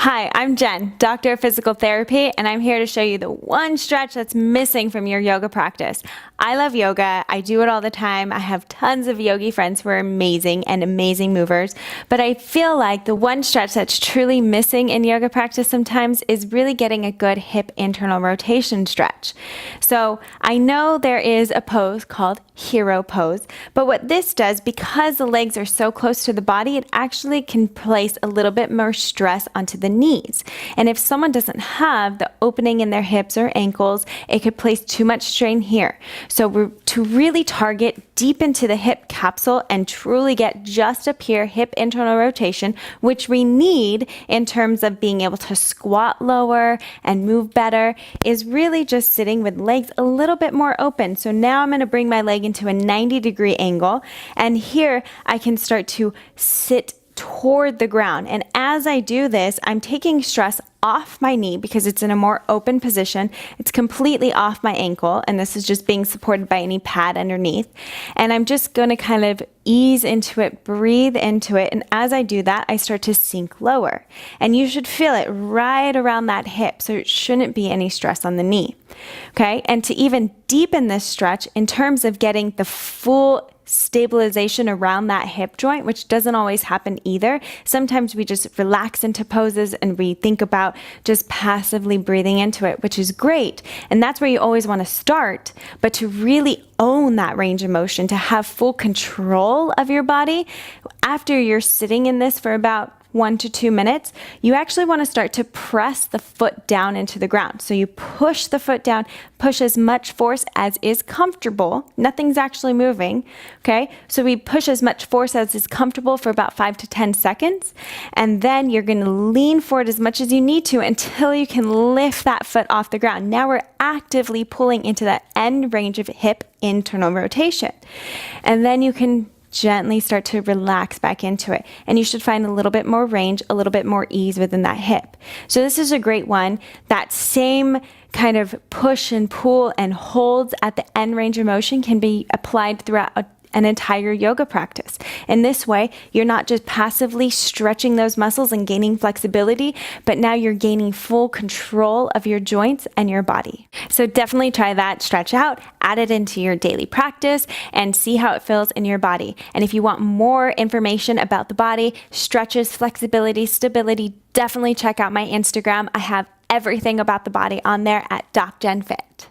Hi, I'm Jen, Doctor of Physical Therapy, and I'm here to show you the one stretch that's missing from your yoga practice. I love yoga. I do it all the time. I have tons of yogi friends who are amazing and amazing movers, but I feel like the one stretch that's truly missing in yoga practice sometimes is really getting a good hip internal rotation stretch. So I know there is a pose called hero pose, but what this does, because the legs are so close to the body, it actually can place a little bit more stress onto the knees. And if someone doesn't have the opening in their hips or ankles, it could place too much strain here. So to really target deep into the hip capsule and truly get just a pure hip internal rotation, which we need in terms of being able to squat lower and move better, is really just sitting with legs a little bit more open. So now I'm going to bring my leg into a 90-degree angle, and here I can start to sit toward the ground. And as I do this, I'm taking stress off my knee because it's in a more open position. It's completely off my ankle, and this is just being supported by any pad underneath. And I'm just going to kind of ease into it, breathe into it, and as I do that, I start to sink lower. And you should feel it right around that hip, so it shouldn't be any stress on the knee. Okay? And to even deepen this stretch in terms of getting the full stabilization around that hip joint, which doesn't always happen either. Sometimes we just relax into poses and we think about just passively breathing into it, which is great. And that's where you always want to start. But to really own that range of motion, to have full control of your body, after you're sitting in this for about 1 to 2 minutes, you actually want to start to press the foot down into the ground. So you push the foot down, push as much force as is comfortable. Nothing's actually moving, okay? So we push as much force as is comfortable for about 5 to 10 seconds. And then you're going to lean forward as much as you need to until you can lift that foot off the ground. Now we're actively pulling into that end range of hip internal rotation. And then you can gently start to relax back into it. And you should find a little bit more range, a little bit more ease within that hip. So this is a great one. That same kind of push and pull and holds at the end range of motion can be applied throughout an entire yoga practice. In this way, you're not just passively stretching those muscles and gaining flexibility, but now you're gaining full control of your joints and your body. So definitely try that stretch out, add it into your daily practice, and see how it feels in your body. And if you want more information about the body, stretches, flexibility, stability, definitely check out my Instagram. I have everything about the body on there at DocJenFit.